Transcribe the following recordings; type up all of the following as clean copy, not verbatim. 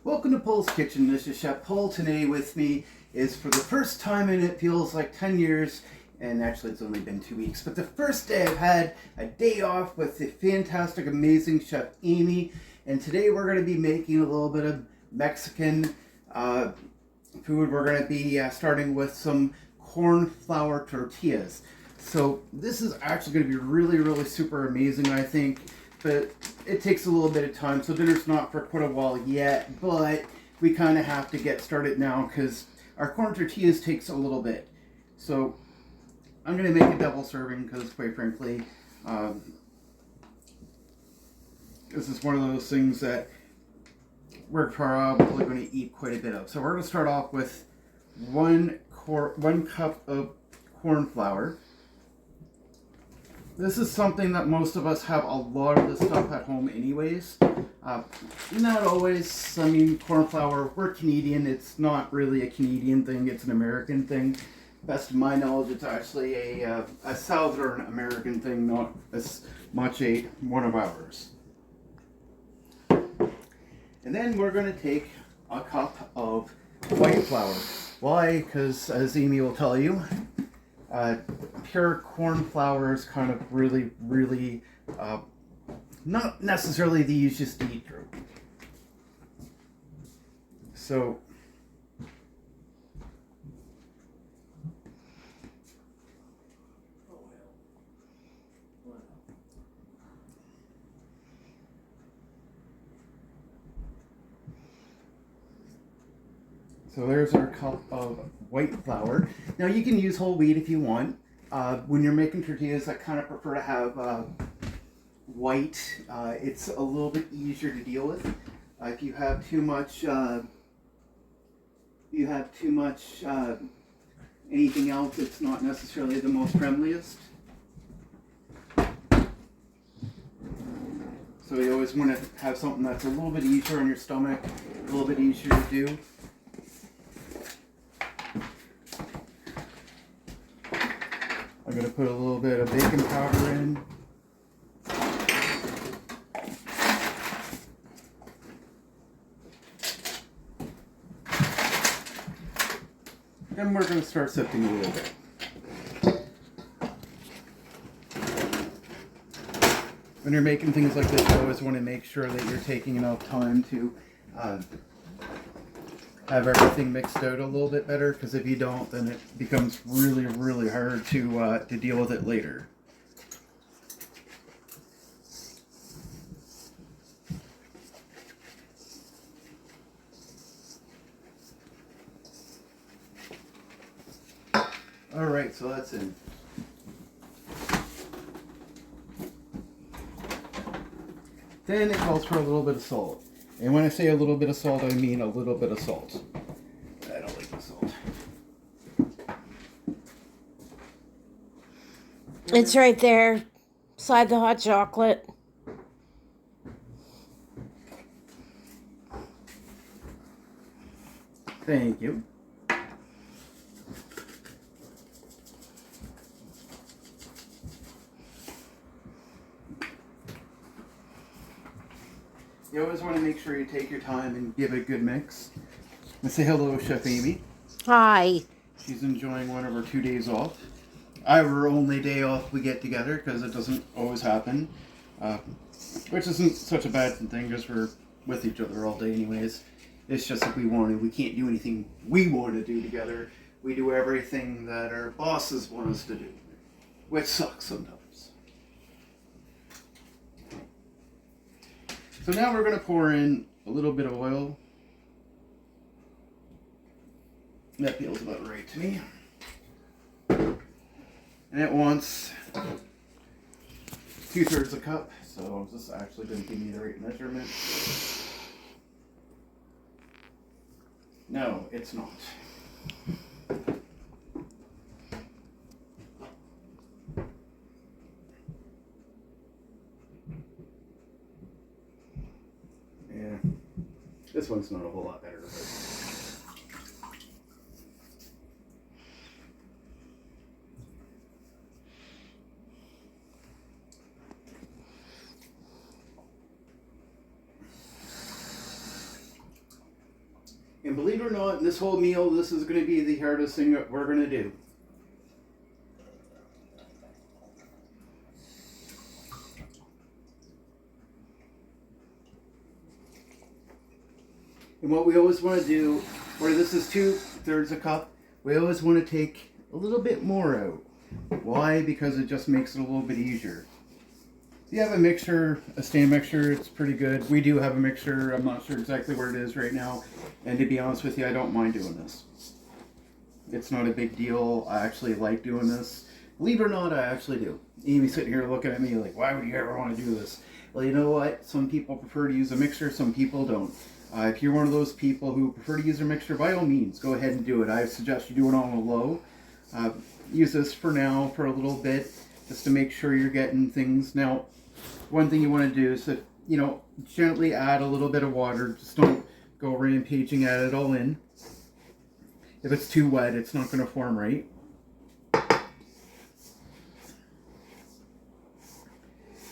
Welcome to Paul's Kitchen. This is Chef Paul. Today with me is, for the first time in it feels like 10 years, and actually it's only been 2 weeks, but the first day I've had a day off with the fantastic, amazing Chef Amy. And today we're going to be making a little bit of Mexican food. We're going to be starting with some corn flour tortillas. So this is actually going to be really super amazing, I think. But it takes a little bit of time, so dinner's not for quite a while yet, but we kind of have to get started now because our corn tortillas takes a little bit. So I'm going to make a double serving because, quite frankly, this is one of those things that we're probably going to eat quite a bit of. So we're going to start off with one cup of corn flour. This is something that most of us have a lot of this stuff at home anyways. Not always. I mean, corn flour, we're Canadian. It's not really a Canadian thing. It's an American thing. Best of my knowledge, it's actually a Southern American thing, not as much one of ours. And then we're going to take a cup of white flour. Why? Because, as Amy will tell you, pure corn flour is kind of really not necessarily the easiest to eat through. So there's our cup of white flour. Now you can use whole wheat if you want. When you're making tortillas, I kind of prefer to have white. It's a little bit easier to deal with. If you have too much, anything else, it's not necessarily the most friendliest. So you always want to have something that's a little bit easier on your stomach, a little bit easier to do. I'm going to put a little bit of baking powder in. Then we're going to start sifting a little bit. When you're making things like this, you always want to make sure that you're taking enough time to have everything mixed out a little bit better, because if you don't, then it becomes really hard to deal with it later. Alright, so that's in. Then it calls for a little bit of salt. And when I say a little bit of salt, I mean a little bit of salt. I don't like the salt. It's right there, beside the hot chocolate. Thank you. You always want to make sure you take your time and give it a good mix. Let's say hello to Chef Amy. Hi. She's enjoying one of her 2 days off. Our only day off we get together, because it doesn't always happen. Which isn't such a bad thing, because we're with each other all day anyways. It's just if we want to. We can't do anything we want to do together. We do everything that our bosses want us to do. Which sucks sometimes. So now we're going to pour in a little bit of oil. That feels about right to me. And it wants 2/3 a cup, so this is actually going to give me the right measurement. No, it's not. Yeah, this one's not a whole lot better. But And believe it or not, in this whole meal, this is going to be the hardest thing that we're going to do. And what we always want to do, where this is 2/3 a cup, we always want to take a little bit more out. Why? Because it just makes it a little bit easier. If you have a mixture, a stand mixture, it's pretty good. We do have a mixture. I'm not sure exactly where it is right now. And to be honest with you, I don't mind doing this. It's not a big deal. I actually like doing this. Believe it or not, I actually do. Amy's sitting here looking at me like, why would you ever want to do this? Well, you know what? Some people prefer to use a mixer, some people don't. If you're one of those people who prefer to use a mixer, by all means, go ahead and do it. I suggest you do it on a low. Use this for now for a little bit, just to make sure you're getting things. Now, one thing you want to do is that, gently add a little bit of water. Just don't go rampaging at it all in. If it's too wet, it's not going to form right.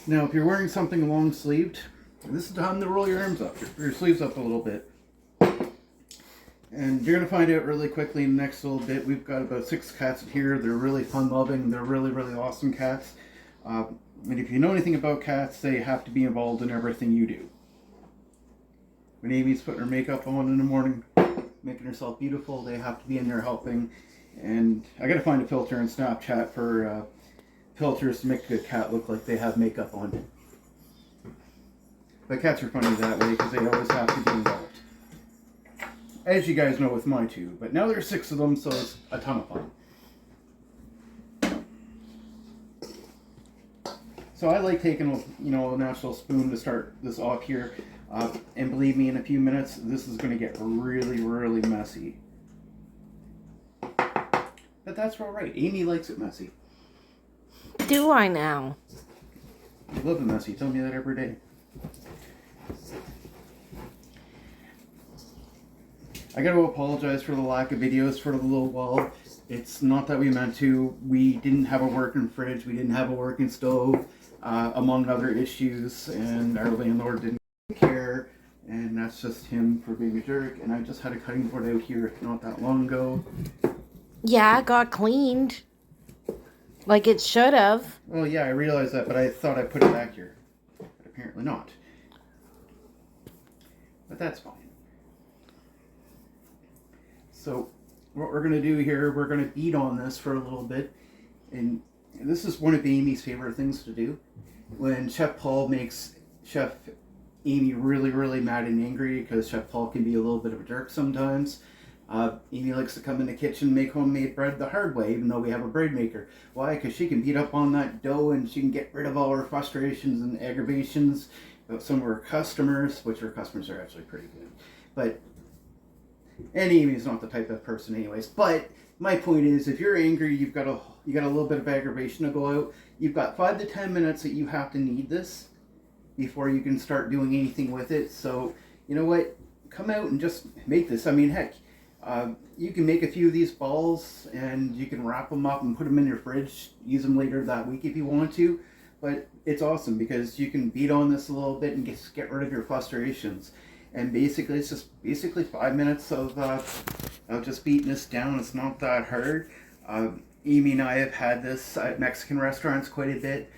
Now, if you're wearing something long sleeved, this is the time to roll your arms up, your sleeves up a little bit. And you're going to find out really quickly in the next little bit. We've got about 6 cats here. They're really fun-loving. They're really, really awesome cats. And if you know anything about cats, they have to be involved in everything you do. When Amy's putting her makeup on in the morning, making herself beautiful, they have to be in there helping. And I got to find a filter in Snapchat for filters to make a cat look like they have makeup on. But cats are funny that way because they always have to be involved. As you guys know with my 2, but now there's 6 of them, so it's a ton of fun. So I like taking a natural spoon to start this off here, and believe me, in a few minutes this is going to get really, really messy. But that's all right. Amy likes it messy. Do I now? You love it messy. You tell me that every day. I got to apologize for the lack of videos for a little while. It's not that we meant to. We didn't have a working fridge. We didn't have a working stove, among other issues. And our landlord didn't care. And that's just him for being a jerk. And I just had a cutting board out here not that long ago. Yeah, it got cleaned. Like it should have. Well, yeah, I realized that, but I thought I put it back here. But apparently not. But that's fine. So what we're going to do here, we're going to beat on this for a little bit. And this is one of Amy's favorite things to do. When Chef Paul makes Chef Amy really, really mad and angry, because Chef Paul can be a little bit of a jerk sometimes. Amy likes to come in the kitchen and make homemade bread the hard way, even though we have a bread maker. Why? Because she can beat up on that dough and she can get rid of all her frustrations and aggravations about some of her customers, which her customers are actually pretty good. But and Amy's not the type of person anyways. But my point is, if you're angry, you got a little bit of aggravation to go out. You've got 5 to 10 minutes that you have to knead this before you can start doing anything with it. So, you know what? Come out and just make this. I mean, heck, you can make a few of these balls and you can wrap them up and put them in your fridge. Use them later that week if you want to. But it's awesome because you can beat on this a little bit and get rid of your frustrations. And basically, it's just 5 minutes of just beating this down. It's not that hard. Amy and I have had this at Mexican restaurants quite a bit.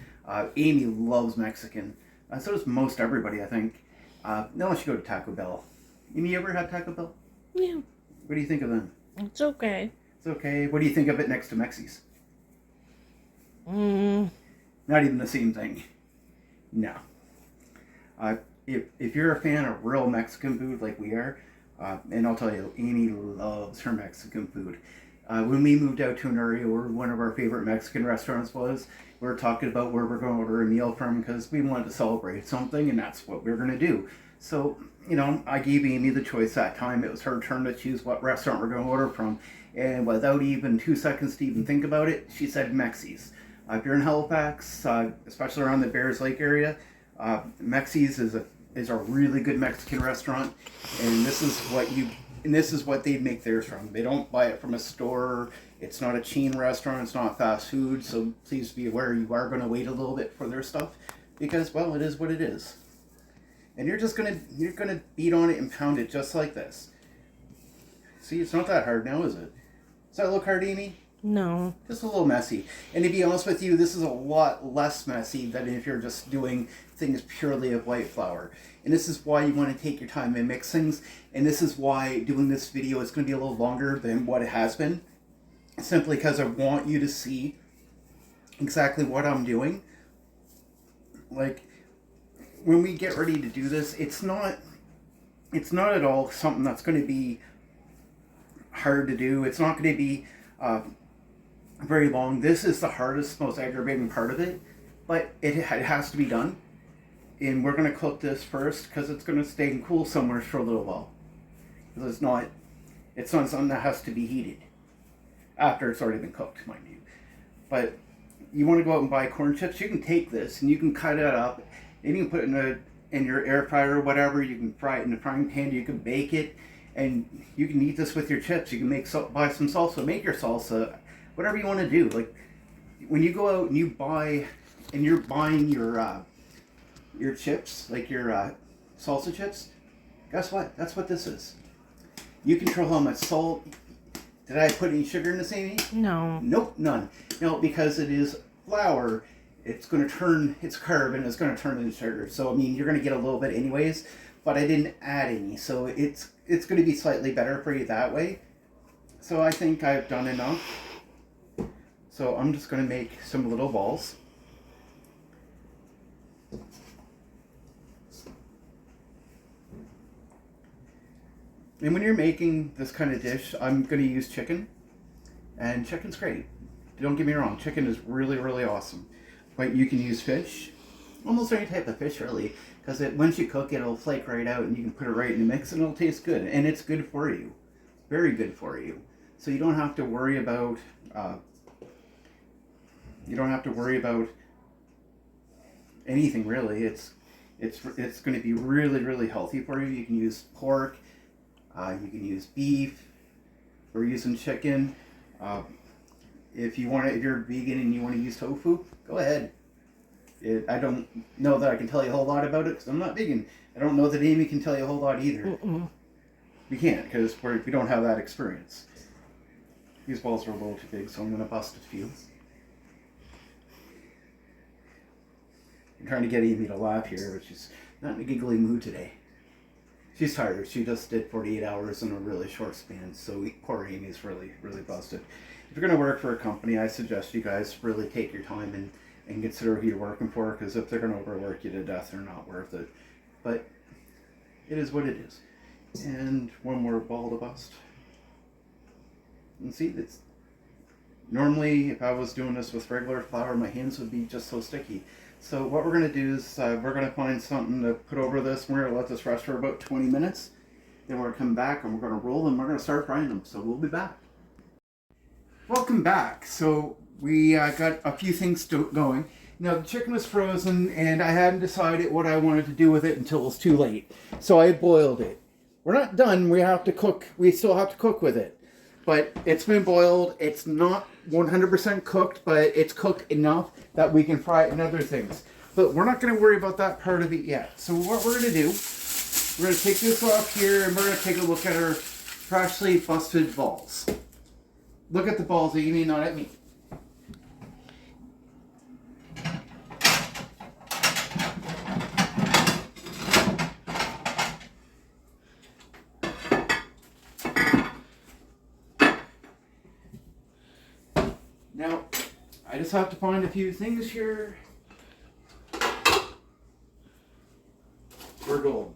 Amy loves Mexican. So does most everybody, I think. Unless you go to Taco Bell. Amy, you ever had Taco Bell? Yeah. What do you think of them? It's okay. It's okay. What do you think of it next to Mexi's? Mm. Not even the same thing. No. If you're a fan of real Mexican food like we are, and I'll tell you, Amy loves her Mexican food. When we moved out to an area where one of our favorite Mexican restaurants was, we were talking about where we're going to order a meal from because we wanted to celebrate something, and that's what we were going to do. So, I gave Amy the choice that time. It was her turn to choose what restaurant we're going to order from. And without even 2 seconds to even think about it, she said Mexi's. If you're in Halifax, especially around the Bears Lake area, Mexi's is a really good Mexican restaurant, and this is what they make theirs from. They don't buy it from a store. It's not a chain restaurant. It's not fast food. So please be aware you are going to wait a little bit for their stuff because, well, it is what it is. And you're gonna beat on it and pound it just like this. See, it's not that hard now, is it? Does that look hard, Amy? No. Just a little messy. And to be honest with you, this is a lot less messy than if you're just doing things purely of white flour. And this is why you want to take your time and mix things. And this is why doing this video is going to be a little longer than what it has been. Simply because I want you to see exactly what I'm doing. Like, when we get ready to do this, it's not at all something that's going to be hard to do. It's not going to be very long. This is the hardest, most aggravating part of it, but it has to be done. And we're going to cook this first because it's going to stay and cool somewhere for a little while. Because it's not something that has to be heated after it's already been cooked, mind you. But you want to go out and buy corn chips, you can take this and you can cut it up and you can put it in your air fryer or whatever. You can fry it in a frying pan, you can bake it, and you can eat this with your chips. You can buy some salsa, make your salsa, whatever you want to do. Like when you go out and you're buying your chips, like your salsa chips, guess what? That's what this is. You control how much salt. Did I put any sugar in this, Amy? No. Nope, none. No, because it is flour, it's going to turn, it's carb, and it's going to turn into sugar. So, I mean, you're going to get a little bit anyways, but I didn't add any. So, it's going to be slightly better for you that way. So, I think I've done enough. So, I'm just going to make some little balls. And when you're making this kind of dish, I'm going to use chicken. And chicken's great. Don't get me wrong, chicken is really, really awesome. But you can use fish. Almost any type of fish, really. Because once you cook it, it'll flake right out and you can put it right in the mix and it'll taste good. And it's good for you. Very good for you. So you don't have to worry about... anything, really. It's going to be really, really healthy for you. You can use pork. You can use beef. We're using chicken. If you're vegan and you want to use tofu, go ahead. I don't know that I can tell you a whole lot about it because I'm not vegan. I don't know that Amy can tell you a whole lot either. Mm-mm. We can't because we don't have that experience. These balls are a little too big, so I'm going to bust a few. I'm trying to get Amy to laugh here, but she's not in a giggly mood today. She's tired. She just did 48 hours in a really short span, so poor Amy's really, really busted. If you're going to work for a company, I suggest you guys really take your time and consider who you're working for, because if they're going to overwork you to death, they're not worth it. But it is what it is. And one more ball to bust. And see, normally if I was doing this with regular flour, my hands would be just so sticky. So what we're going to do is we're going to find something to put over this. We're going to let this rest for about 20 minutes. Then we're going to come back and we're going to roll them. We're going to start frying them. So we'll be back. Welcome back. So we got a few things going. Now the chicken was frozen and I hadn't decided what I wanted to do with it until it was too late. So I boiled it. We're not done. We have to cook. We still have to cook with it. But it's been boiled. It's not 100% cooked, but it's cooked enough that we can fry it and other things. But we're not going to worry about that part of it yet. So what we're going to do, we're going to take this off here and we're going to take a look at our freshly busted balls. Look at the balls, Amy, not at me. Now, I just have to find a few things here. We're golden.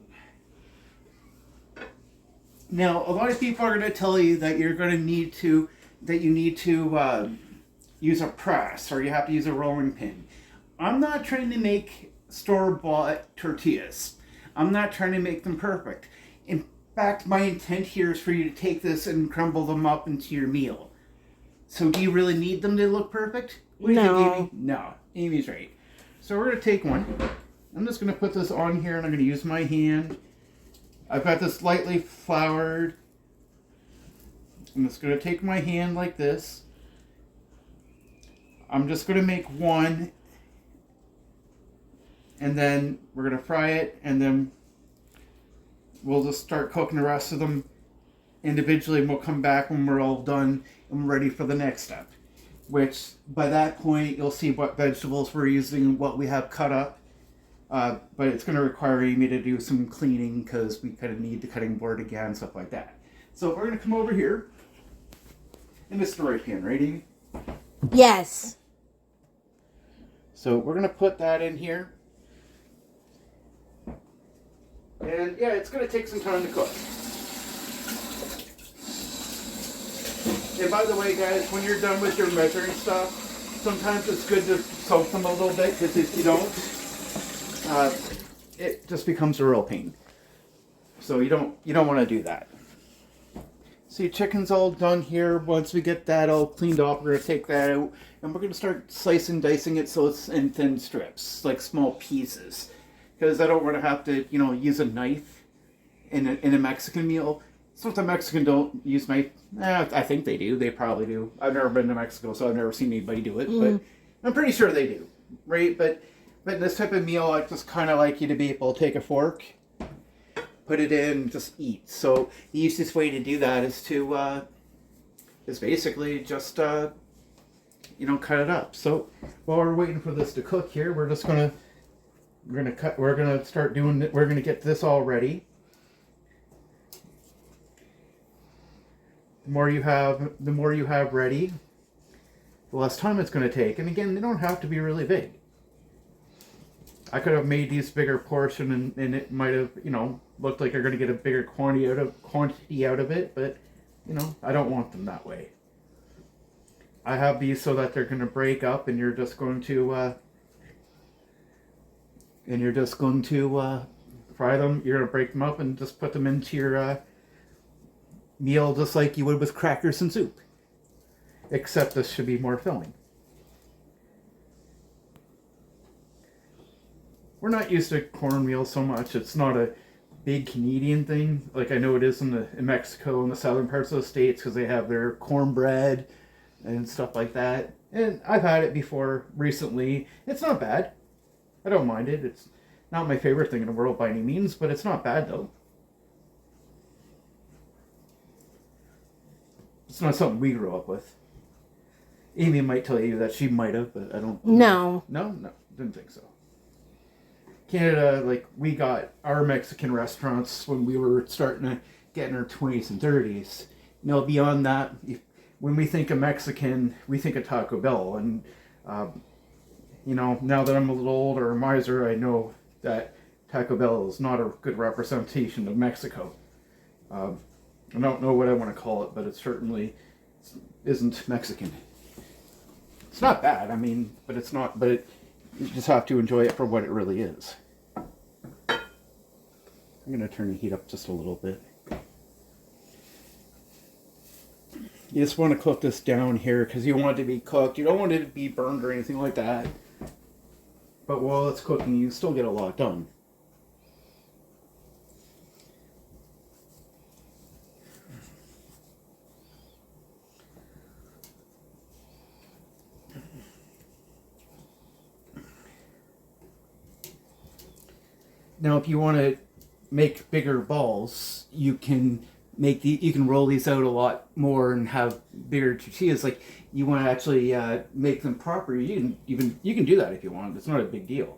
Now, a lot of people are going to tell you that you're going to need to, use a press or you have to use a rolling pin. I'm not trying to make store-bought tortillas. I'm not trying to make them perfect. In fact, my intent here is for you to take this and crumble them up into your meal. So do you really need them to look perfect? What do you think, Amy? No. Amy's right. So we're going to take one. I'm just going to put this on here and I'm going to use my hand. I've got this lightly floured. I'm just going to take my hand like this. I'm just going to make one. And then we're going to fry it. And then we'll just start cooking the rest of them individually, and we'll come back when we're all done and we're ready for the next step. Which, by that point, you'll see what vegetables we're using, what we have cut up. But it's going to require Amy to do some cleaning because we kind of need the cutting board again, stuff like that. So we're going to come over here. And it's the right hand, right, Amy? Yes. So we're going to put that in here. And yeah, it's going to take some time to cook. And by the way, guys, when you're done with your measuring stuff, sometimes it's good to soak them a little bit, because if you don't, it just becomes a real pain. So you don't want to do that. See, chicken's all done here. Once we get that all cleaned off, we're going to take that out, and we're going to start slicing, dicing it so it's in thin strips, like small pieces. Because I don't want to have to, use a knife in a Mexican meal. It's not that Mexican don't use knife. I think they do. They probably do. I've never been to Mexico, so I've never seen anybody do it. But I'm pretty sure they do, right? But in this type of meal, I just kind of like you to be able to take a fork, put it in, just eat. So the easiest way to do that is to basically just cut it up. So while we're waiting for this to cook here, we're gonna get this all ready. The more you have ready, the less time it's going to take. And again, they don't have to be really big. I could have made these bigger portion, and it might have, looked like you're going to get a bigger quantity out of it, but I don't want them that way. I have these so that they're going to break up, and you're just going to fry them. You're going to break them up and just put them into your meal just like you would with crackers and soup. Except this should be more filling. We're not used to cornmeal so much. It's not a big Canadian thing. Like I know it is in Mexico and the southern parts of the States because they have their cornbread and stuff like that. And I've had it before recently. It's not bad. I don't mind it. It's not my favorite thing in the world by any means, but it's not bad though. It's not something we grew up with. Amy might tell you that she might have, but I don't. No. No, didn't think so. Canada, we got our Mexican restaurants when we were starting to get in our 20s and 30s. Beyond that, when we think of Mexican, we think of Taco Bell. And, now that I'm a little older, a miser, I know that Taco Bell is not a good representation of Mexico. I don't know what I want to call it, but it certainly isn't Mexican. It's not bad, but it's not, you just have to enjoy it for what it really is. I'm going to turn the heat up just a little bit. You just want to cook this down here because you want it to be cooked. You don't want it to be burned or anything like that. But while it's cooking, you still get a lot done. Now, if you want to make bigger balls, you can roll these out a lot more and have bigger tortillas. Like you want to actually make them proper, you can do that if you want. It's not a big deal.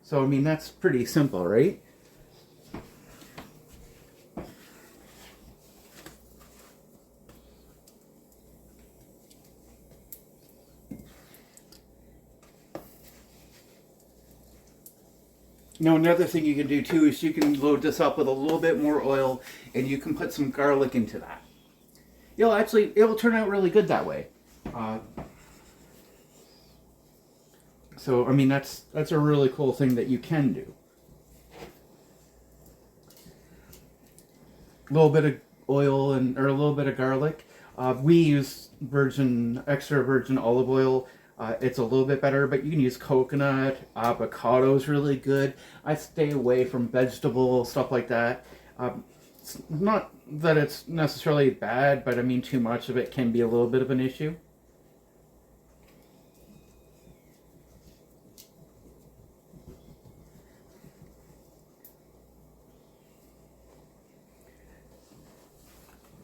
So that's pretty simple, right? Now another thing you can do too is you can load this up with a little bit more oil and you can put some garlic into that. It'll turn out really good that way. So that's a really cool thing that you can do. A little bit of oil or a little bit of garlic. We use extra virgin olive oil. It's a little bit better, but you can use coconut. Avocado is really good. I stay away from vegetable stuff like that. It's not that it's necessarily bad, but too much of it can be a little bit of an issue.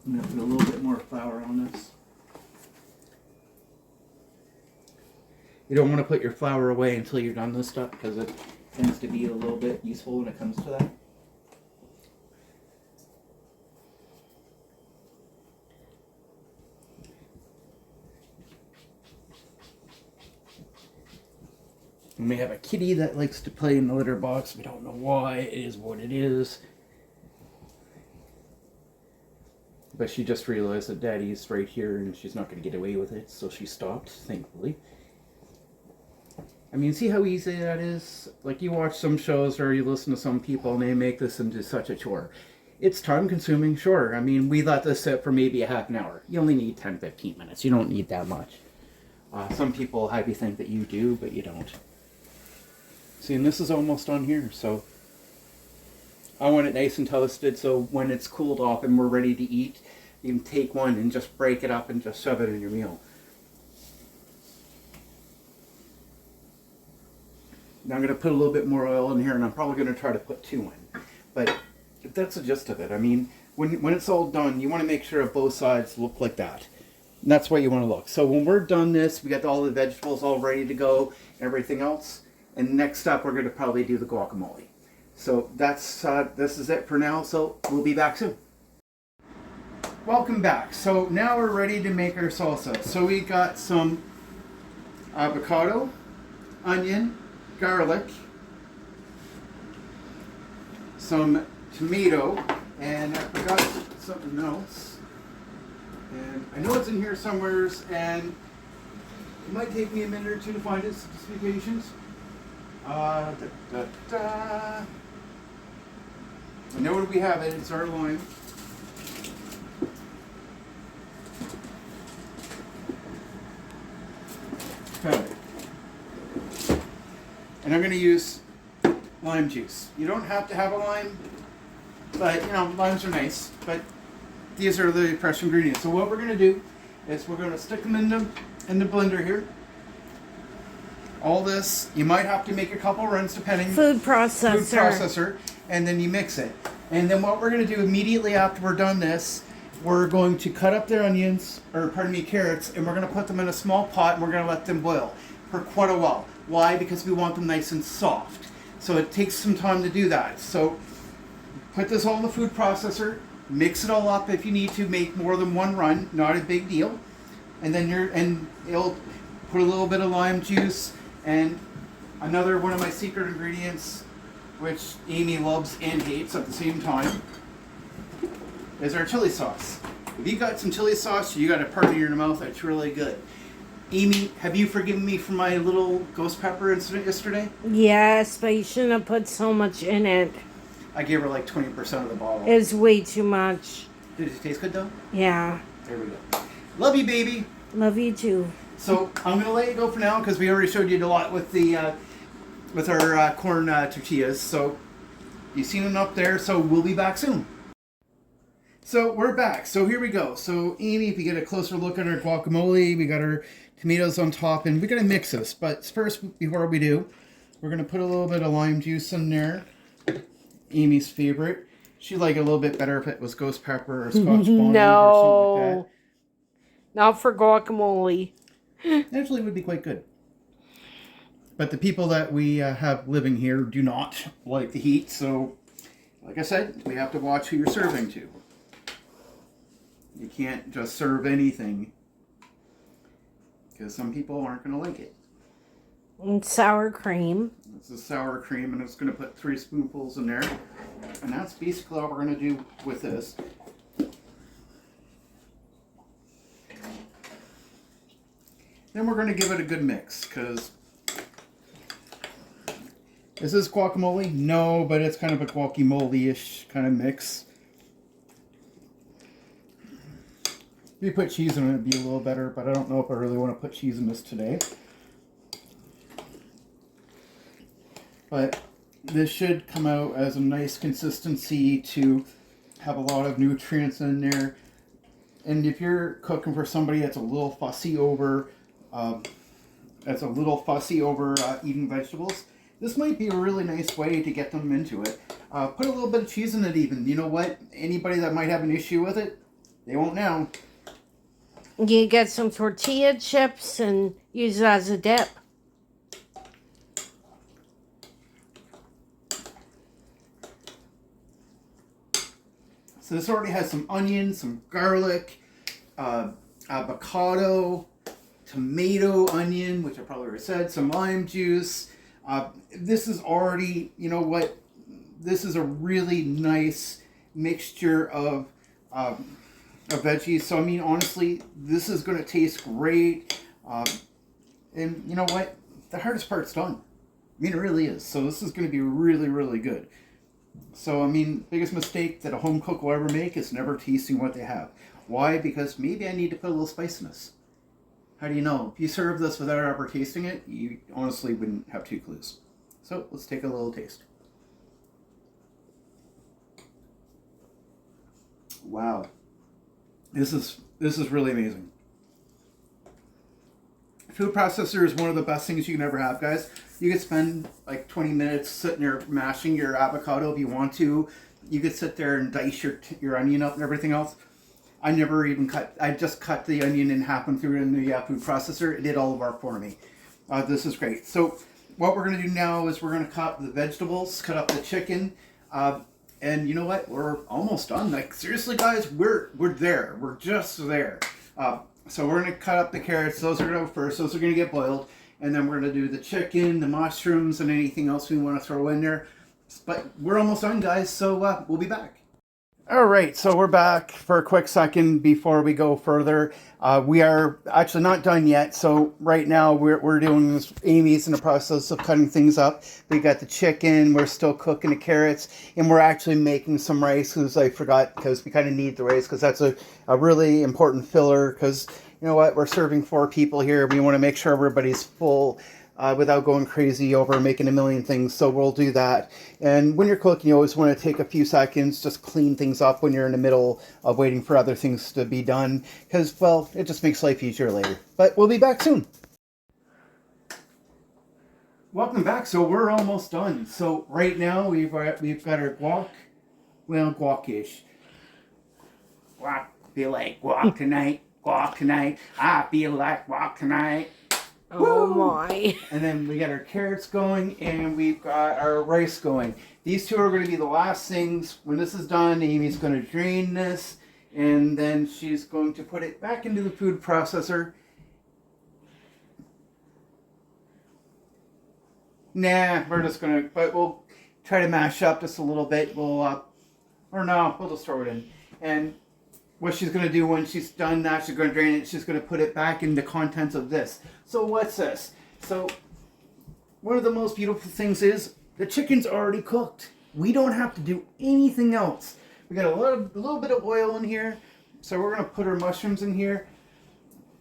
I'm going to put a little bit more flour on this. You don't want to put your flour away until you're done this stuff because it tends to be a little bit useful when it comes to that. And we have a kitty that likes to play in the litter box. We don't know why. It is what it is. But she just realized that Daddy's right here and she's not going to get away with it, so she stopped, thankfully. I mean, see how easy that is? Like, you watch some shows or you listen to some people and they make this into such a chore. It's time consuming, sure. I mean, we let this sit for maybe a half an hour. You only need 10-15 minutes. You don't need that much. Some people have you think that you do, but you don't. See, and this is almost on here, so I want it nice and toasted, so when it's cooled off and we're ready to eat, you can take one and just break it up and just shove it in your meal. Now I'm going to put a little bit more oil in here, and I'm probably going to try to put 2 in. But that's the gist of it. I mean, when it's all done, you want to make sure both sides look like that. And that's why you want to look. So when we're done this, we got all the vegetables all ready to go, everything else. And next up, we're going to probably do the guacamole. So that's this is it for now. So we'll be back soon. Welcome back. So now we're ready to make our salsa. So we got some avocado, onion, garlic, some tomato, and I forgot something else. And I know it's in here somewheres, and it might take me a minute or two to find it, so just be patient. And now what do we have? It's our lime. Okay. And I'm going to use lime juice. You don't have to have a lime, but you know, limes are nice. But these are the fresh ingredients. So what we're going to do is we're going to stick them in the blender here. All this, you might have to make a couple runs depending. Food processor. And then you mix it. And then what we're going to do immediately after we're done this, we're going to cut up the onions, or pardon me, carrots, and we're going to put them in a small pot and we're going to let them boil for quite a while. Why? Because we want them nice and soft. So it takes some time to do that. So put this all in the food processor, mix it all up if you need to, make more than one run, not a big deal. And then it'll put a little bit of lime juice. And another one of my secret ingredients, which Amy loves and hates at the same time, is our chili sauce. If you got some chili sauce, you got a party in your mouth that's really good. Amy, have you forgiven me for my little ghost pepper incident yesterday? Yes, but you shouldn't have put so much in it. I gave her like 20% of the bottle. It's way too much. Did it taste good though? Yeah. There we go. Love you, baby. Love you too. So I'm gonna let you go for now because we already showed you a lot with the with our corn tortillas. So you've seen them up there. So we'll be back soon. So we're back. So here we go. So Amy, if you get a closer look at our guacamole, we got our tomatoes on top, and we're gonna mix this. But first, before we do, we're gonna put a little bit of lime juice in there. Amy's favorite. She'd like it a little bit better if it was ghost pepper or Scotch bonnet or something like that. Not for guacamole. Actually, it would be quite good. But the people that we have living here do not like the heat, so like I said, we have to watch who you're serving to. You can't just serve anything because some people aren't going to like it. And sour cream. This is sour cream, and it's going to put 3 spoonfuls in there. And that's basically all we're going to do with this. Then we're going to give it a good mix, because is this guacamole? No, but it's kind of a guacamole-ish kind of mix. If you put cheese in it, it'd be a little better, but I don't know if I really want to put cheese in this today. But this should come out as a nice consistency to have a lot of nutrients in there. And if you're cooking for somebody that's a little fussy over eating vegetables, this might be a really nice way to get them into it. Put a little bit of cheese in it even. You know what? Anybody that might have an issue with it, They won't now. You get some tortilla chips and use it as a dip. So this already has some onion, some garlic, avocado, tomato, onion, which I probably already said, some lime juice. This is already, you know what? This is a really nice mixture of veggies. So I mean, honestly, this is going to taste great. And you know what? The hardest part's done. I mean, it really is. So this is going to be really, really good. So, I mean, biggest mistake that a home cook will ever make is never tasting what they have. Why? Because maybe I need to put a little spice in this. How do you know? If you serve this without ever tasting it, you honestly wouldn't have two clues. So, let's take a little taste. Wow. This is really amazing. Food processor is one of the best things you can ever have, guys. You could spend like 20 minutes sitting there mashing your avocado if you want to. You could sit there and dice your onion up and everything else. I never even I just cut the onion in half and threw it in the food processor. It did all of our for me. This is great. So what we're going to do now is we're going to cut up the vegetables, cut up the chicken, and you know what? We're almost done. Like seriously, guys, we're there. We're just there. So we're going to cut up the carrots. Those are going to go first. Those are going to get boiled. And then we're going to do the chicken, the mushrooms, and anything else we want to throw in there. But we're almost done, guys, so we'll be back. All right, so we're back for a quick second before we go further. We are actually not done yet. So right now we're doing this. Amy's in the process of cutting things up. We got the chicken. We're still cooking the carrots. And we're actually making some rice because I forgot because we kind of need the rice because that's a really important filler because you know what? We're serving 4 people here. We want to make sure everybody's full without going crazy over making a million things. So we'll do that. And when you're cooking, you always want to take a few seconds, just clean things up when you're in the middle of waiting for other things to be done. Because, well, it just makes life easier later. But we'll be back soon. Welcome back. So we're almost done. So right now we've got our guac. Well, guac-ish. Guac, feel like guac tonight. Guac tonight. I feel like guac tonight. Oh Woo! my. And then we got our carrots going and we've got our rice going. These two are going to be the last things. When this is done, Amy's going to drain this and then she's going to put it back into the food processor. Nah, we're just going to, but we'll try to mash up just a little bit. We'll just throw it in. And what she's going to do when she's done that, she's going to drain it. She's going to put it back in the contents of this. So what's this? So one of the most beautiful things is the chicken's already cooked. We don't have to do anything else. We got a little bit of oil in here. So we're going to put our mushrooms in here.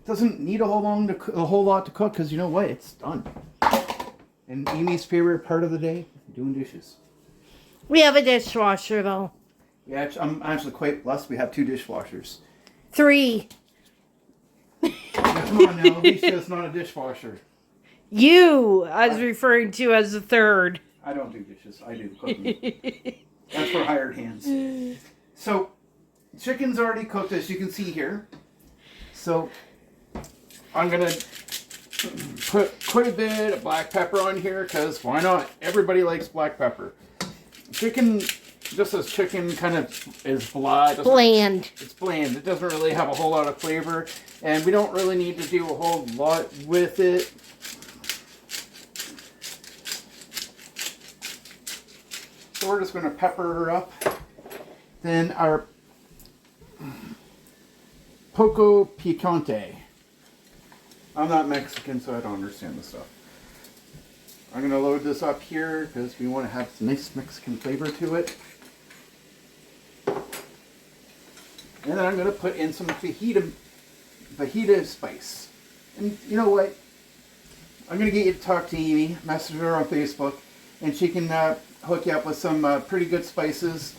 Doesn't need a whole lot to cook because you know what? It's done. And Amy's favorite part of the day, doing dishes. We have a dishwasher though. Yeah, I'm actually quite blessed. We have 2 dishwashers. 3. Now, come on now, Alicia's not a dishwasher. I was referring to as the 3rd. I don't do dishes. I do the cooking. That's for hired hands. So, chicken's already cooked, as you can see here. So, I'm going to put quite a bit of black pepper on here, because why not? Everybody likes black pepper. Chicken, just as chicken kind of is Bland. It's bland. It doesn't really have a whole lot of flavor, and we don't really need to do a whole lot with it. So we're just going to pepper her up. Then our poco picante. I'm not Mexican, so I don't understand this stuff. I'm going to load this up here because we want to have some nice Mexican flavor to it. And then I'm going to put in some fajita spice. And you know what? I'm going to get you to talk to Amy, message her on Facebook, and she can hook you up with some pretty good spices.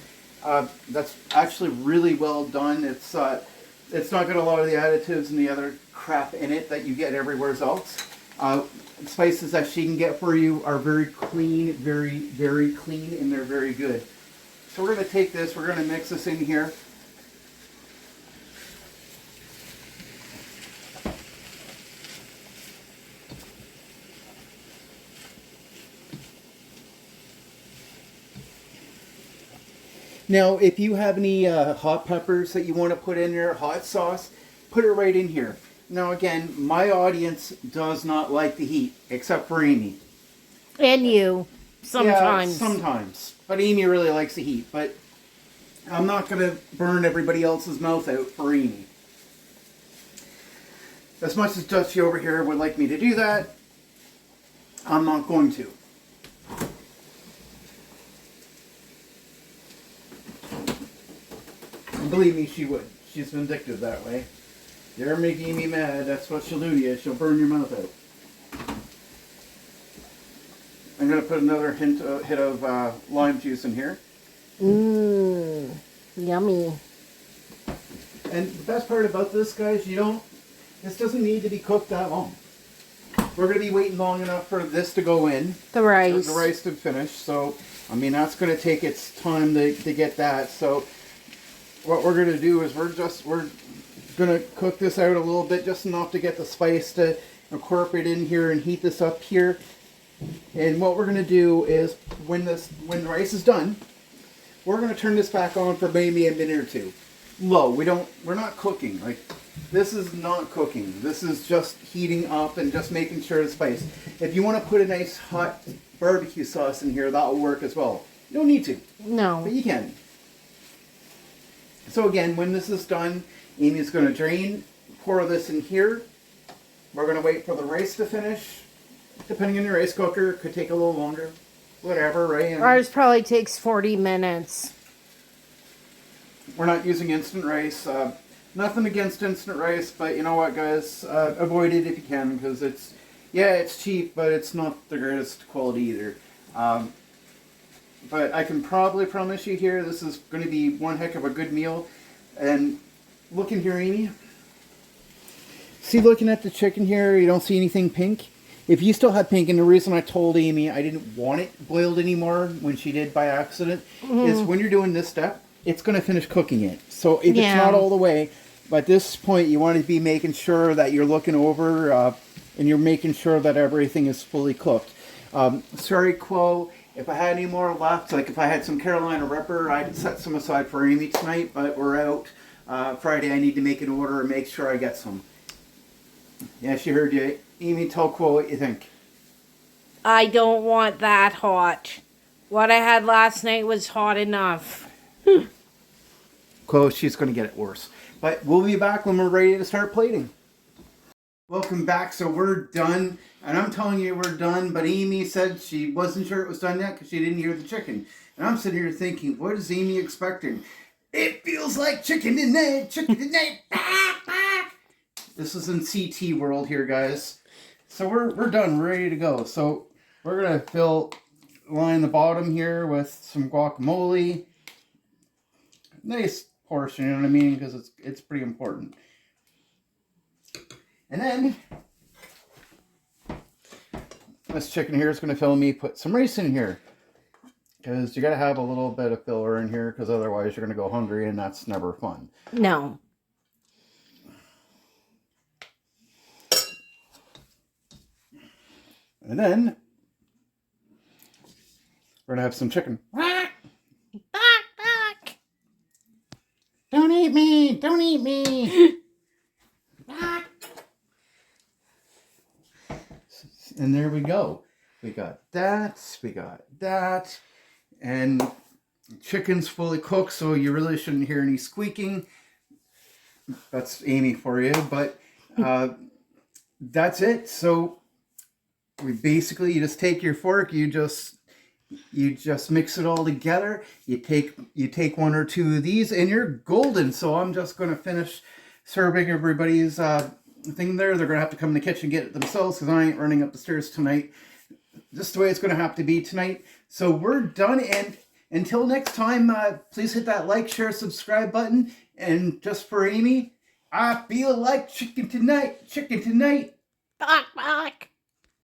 That's actually really well done. It's not got a lot of the additives and the other crap in it that you get everywhere else. Spices that she can get for you are very clean, very, very clean, and they're very good. So we're going to take this, we're going to mix this in here. Now, if you have any hot peppers that you want to put in there, hot sauce, put it right in here. Now, again, my audience does not like the heat, except for Amy. And you. Sometimes. Yeah, sometimes. But Amy really likes the heat. But I'm not going to burn everybody else's mouth out for Amy. As much as Dusty over here would like me to do that, I'm not going to. And believe me, she would. She's vindictive that way. You're making me mad. That's what she'll do to you. She'll burn your mouth out. I'm going to put another hit of lime juice in here. Mmm. Yummy. And the best part about this, guys, this doesn't need to be cooked that long. We're going to be waiting long enough for this to go in. The rice. The rice to finish. So, I mean, that's going to take its time to get that. So, what we're going to do is we're going to cook this out a little bit, just enough to get the spice to incorporate in here and heat this up here. And what we're going to do is when the rice is done, we're going to turn this back on for maybe a minute or two. Low. We're not cooking. Like, this is not cooking. This is just heating up and just making sure the spice. If you want to put a nice hot barbecue sauce in here, that will work as well. You don't need to. No. But you can. So again, when this is done, Amy's going to drain, pour this in here. We're going to wait for the rice to finish. Depending on your rice cooker, it could take a little longer. Whatever, right? And ours probably takes 40 minutes. we're not using instant rice. Nothing against instant rice, but you know what, guys? Avoid it if you can, because it's cheap, but it's not the greatest quality either. But I can probably promise you here, this is going to be one heck of a good meal. And look in here, Amy. See, looking at the chicken here, you don't see anything pink? If you still have pink, and the reason I told Amy I didn't want it boiled anymore when she did by accident, is when you're doing this step, it's going to finish cooking it. So if it's not all the way, but at this point you want to be making sure that you're looking over and you're making sure that everything is fully cooked. Sorry, Quo, if I had any more left, like if I had some Carolina Reaper, I'd set some aside for Amy tonight, but we're out. Friday I need to make an order and make sure I get some. Yeah, she heard you. Amy, tell Quo what you think. I don't want that hot. What I had last night was hot enough. Quo, she's going to get it worse. But we'll be back when we're ready to start plating. Welcome back. So we're done. And I'm telling you we're done. But Amy said she wasn't sure it was done yet because she didn't hear the chicken. And I'm sitting here thinking, what is Amy expecting? It feels like chicken tonight. Chicken tonight. This is in CT world here, guys. So we're done. We're ready to go. So we're going to line the bottom here with some guacamole. Nice portion, you know what I mean? Because it's pretty important. And then this chicken here is going to fill me. Put some rice in here. Because you got to have a little bit of filler in here. Because otherwise you're going to go hungry and that's never fun. No. And then we're going to have some chicken. Back. Don't eat me! Don't eat me! And there we go. We got that. We got that. And chicken's fully cooked, so you really shouldn't hear any squeaking. That's Amy for you. But that's it. So you just take your fork, you just mix it all together. You take one or two of these and you're golden. So I'm just going to finish serving everybody's thing there. They're going to have to come in the kitchen and get it themselves because I ain't running up the stairs tonight. Just the way it's going to have to be tonight. So we're done, and until next time, please hit that like, share, subscribe button. And just for Amy, I feel like chicken tonight. Chicken tonight. Back.